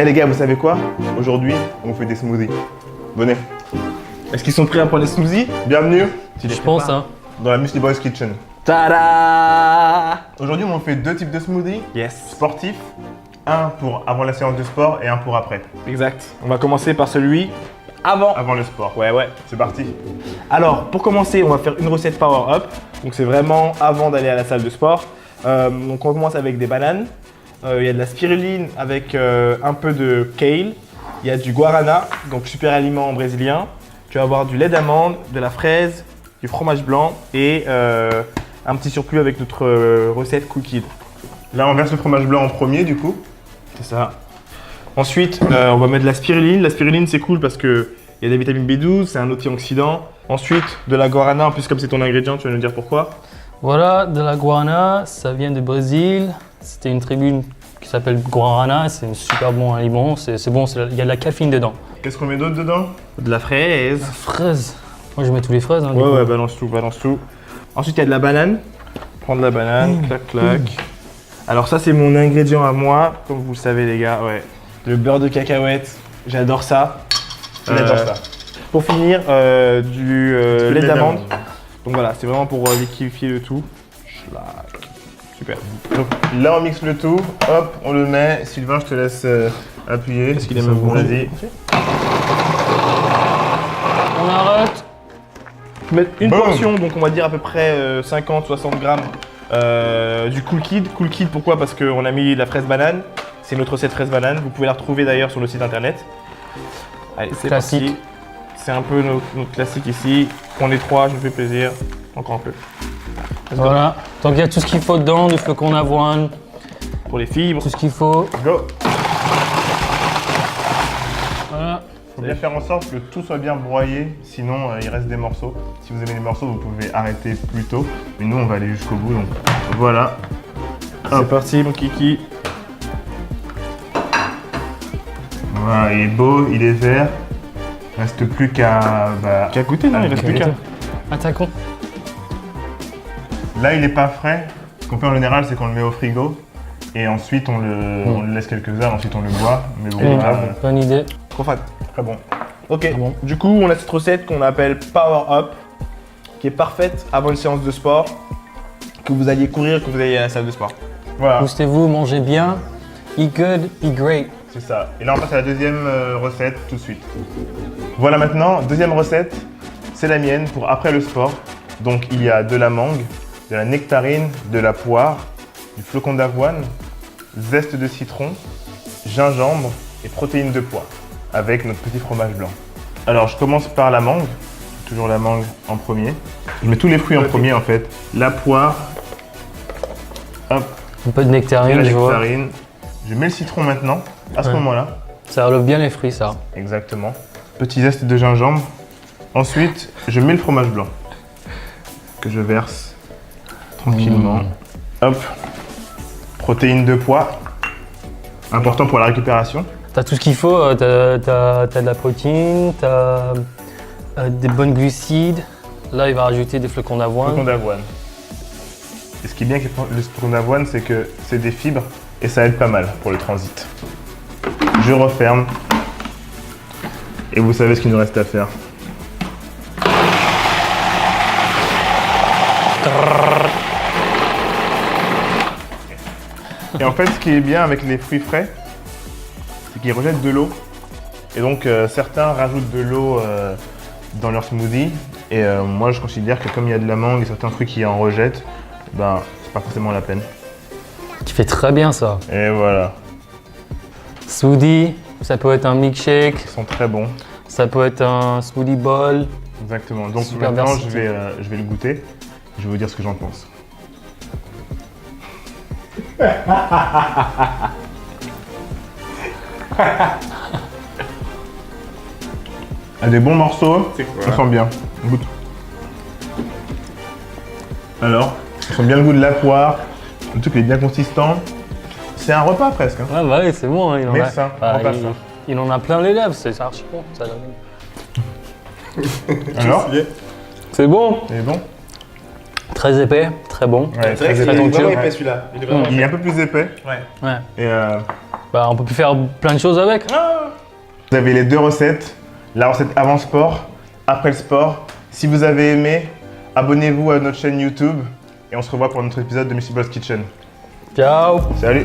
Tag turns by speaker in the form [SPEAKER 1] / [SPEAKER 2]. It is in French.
[SPEAKER 1] Eh les gars, vous savez quoi? Aujourd'hui, on fait des smoothies. Venez. Est-ce qu'ils sont prêts à prendre les smoothies? Bienvenue.
[SPEAKER 2] Je pense, hein.
[SPEAKER 1] Dans la Muesli Boys Kitchen.
[SPEAKER 2] Tada!
[SPEAKER 1] Aujourd'hui, on fait deux types de smoothies.
[SPEAKER 3] Yes.
[SPEAKER 1] Sportifs. Un pour avant la séance de sport et un pour après.
[SPEAKER 3] Exact. On va commencer par celui avant.
[SPEAKER 1] Avant le sport.
[SPEAKER 3] Ouais.
[SPEAKER 1] C'est parti.
[SPEAKER 3] Alors, pour commencer, on va faire une recette Power Up. Donc, c'est vraiment avant d'aller à la salle de sport. Donc, on commence avec des bananes. Il y a de la spiruline avec un peu de kale. Il y a du guarana, donc super aliment brésilien. Tu vas avoir du lait d'amande, de la fraise, du fromage blanc et un petit surplus avec notre recette cookie.
[SPEAKER 1] Là, on verse le fromage blanc en premier, du coup.
[SPEAKER 3] C'est ça. Ensuite, on va mettre de la spiruline. La spiruline, c'est cool parce qu'il y a des vitamines B12, c'est un antioxydant. Ensuite, de la guarana, en plus comme c'est ton ingrédient, tu vas nous dire pourquoi.
[SPEAKER 2] Voilà, de la guarana, ça vient du Brésil. C'était une tribu qui s'appelle guarana, c'est un super bon aliment. C'est bon, il y a de la caféine dedans.
[SPEAKER 1] Qu'est-ce qu'on met d'autre dedans?
[SPEAKER 3] De la fraise.
[SPEAKER 2] Fraise. Moi, je mets tous les fraises. Hein, du coup.
[SPEAKER 3] Ouais, balance tout. Ensuite, il y a de la banane. Prendre la banane, clac. Alors ça, c'est mon ingrédient à moi, comme vous le savez les gars, ouais. Le beurre de cacahuète, j'adore ça.
[SPEAKER 1] J'adore ça.
[SPEAKER 3] Pour finir, du lait d'amande. Donc voilà, c'est vraiment pour liquéfier le tout. Schlac. Super.
[SPEAKER 1] Donc là, on mixe le tout. Hop, on le met. Sylvain, je te laisse appuyer.
[SPEAKER 3] Est-ce qu'il est
[SPEAKER 1] Ça,
[SPEAKER 3] même
[SPEAKER 1] bon,
[SPEAKER 3] bon?
[SPEAKER 1] vas-y.
[SPEAKER 2] On arrête.
[SPEAKER 3] Mettre une
[SPEAKER 1] Boom.
[SPEAKER 3] portion, donc on va dire à peu près 50-60 grammes du Cool Kid. Cool Kid, pourquoi? Parce qu'on a mis la fraise banane. C'est notre recette fraise banane. Vous pouvez la retrouver d'ailleurs sur le site internet. Allez, c'est
[SPEAKER 2] Classique.
[SPEAKER 3] parti. C'est un peu notre classique ici. On est trois, je me fais plaisir. Encore un peu. Let's go.
[SPEAKER 2] Voilà. Donc, il y a tout ce qu'il faut dedans, du flocon d'avoine,
[SPEAKER 3] Pour les fibres.
[SPEAKER 2] tout ce qu'il faut.
[SPEAKER 1] Go.
[SPEAKER 2] Voilà.
[SPEAKER 1] Faut bien faire en sorte que tout soit bien broyé, sinon il reste des morceaux. Si vous aimez les morceaux, vous pouvez arrêter plus tôt. Mais nous, on va aller jusqu'au bout, donc voilà.
[SPEAKER 3] C'est parti, mon kiki.
[SPEAKER 1] Voilà, il est beau, il est vert. Il reste plus qu'à...
[SPEAKER 3] Qu'à goûter, non? Il reste plus qu'à.
[SPEAKER 2] Attaquons.
[SPEAKER 1] Là, il n'est pas frais. Ce qu'on fait en général, c'est qu'on le met au frigo. Et ensuite, on le laisse quelques heures, ensuite on le boit. Mais bon,
[SPEAKER 2] Bonne idée.
[SPEAKER 3] Trop fan.
[SPEAKER 1] très bon.
[SPEAKER 3] Ok,
[SPEAKER 2] bon.
[SPEAKER 3] Du coup, on a cette recette qu'on appelle Power Up, qui est parfaite avant une séance de sport, que vous alliez courir, que vous alliez à la salle de sport.
[SPEAKER 1] Voilà,
[SPEAKER 2] Boostez-vous, mangez bien. Eat good, eat great.
[SPEAKER 1] c'est ça. Et là, on passe à la deuxième recette tout de suite. Voilà maintenant, deuxième recette, c'est la mienne pour après le sport. Donc, il y a de la mangue, de la nectarine, de la poire, du flocon d'avoine, zeste de citron, gingembre et protéines de pois, avec notre petit fromage blanc. Alors, je commence par la mangue, toujours la mangue en premier. Je mets tous les fruits en premier en fait. La poire, hop,
[SPEAKER 2] Un peu de
[SPEAKER 1] et
[SPEAKER 2] nectarine,
[SPEAKER 1] la
[SPEAKER 2] je vois.
[SPEAKER 1] nectarine. Je mets le citron maintenant, à ce
[SPEAKER 2] Ouais.
[SPEAKER 1] moment-là.
[SPEAKER 2] Ça relève bien les fruits, ça.
[SPEAKER 1] Exactement. Petit zeste de gingembre. Ensuite, je mets le fromage blanc que je verse tranquillement. Hop. Protéines de pois. Important pour la récupération.
[SPEAKER 2] T'as tout ce qu'il faut, t'as de la protéine, t'as des bonnes glucides. Là, il va rajouter des flocons
[SPEAKER 1] Flocon
[SPEAKER 2] d'avoine.
[SPEAKER 1] d'avoine. Et ce qui est bien avec le flocon d'avoine, c'est que c'est des fibres et ça aide pas mal pour le transit. Je referme. Et vous savez ce qu'il nous reste à faire. Et en fait, ce qui est bien avec les fruits frais, c'est qu'ils rejettent de l'eau. Et donc, certains rajoutent de l'eau dans leur smoothie. Et moi, je considère que comme il y a de la mangue et certains fruits qui en rejettent, ben, c'est pas forcément la peine.
[SPEAKER 2] Qui fait très bien ça.
[SPEAKER 1] Et voilà,
[SPEAKER 2] Smoothie, ça peut être un milkshake,
[SPEAKER 1] ils sont très bons.
[SPEAKER 2] ça peut être un smoothie bowl.
[SPEAKER 1] Exactement. Donc
[SPEAKER 2] Super
[SPEAKER 1] maintenant,
[SPEAKER 2] versatile.
[SPEAKER 1] je vais le goûter. Je vais vous dire ce que j'en pense. Ah, des bons morceaux, on sent bien. On goûte. Alors, on sent bien le goût de la poire, le truc est bien consistant. C'est un repas presque. Hein.
[SPEAKER 2] Ouais, bah oui, c'est bon. Hein, il en
[SPEAKER 1] Mais
[SPEAKER 2] a,
[SPEAKER 1] ça,
[SPEAKER 2] bah,
[SPEAKER 1] repas
[SPEAKER 2] il,
[SPEAKER 1] ça.
[SPEAKER 2] il en a plein les lèvres, c'est archi bon. Ça donne.
[SPEAKER 1] Alors,
[SPEAKER 2] C'est bon.
[SPEAKER 1] il est bon.
[SPEAKER 2] Très épais, très bon.
[SPEAKER 1] Ouais,
[SPEAKER 3] C'est vrai que
[SPEAKER 1] très
[SPEAKER 3] c'est
[SPEAKER 1] épais.
[SPEAKER 3] vraiment
[SPEAKER 2] onctueux.
[SPEAKER 3] épais celui-là. Il est vraiment
[SPEAKER 1] Il est un peu plus épais.
[SPEAKER 3] Ouais.
[SPEAKER 2] Ouais.
[SPEAKER 1] Et
[SPEAKER 2] Bah, on peut plus faire plein de choses avec.
[SPEAKER 1] Vous avez les deux recettes, la recette avant sport, après le sport. Si vous avez aimé, abonnez-vous à notre chaîne YouTube et on se revoit pour notre épisode de Mr. Boss Kitchen.
[SPEAKER 2] Ciao.
[SPEAKER 1] Salut.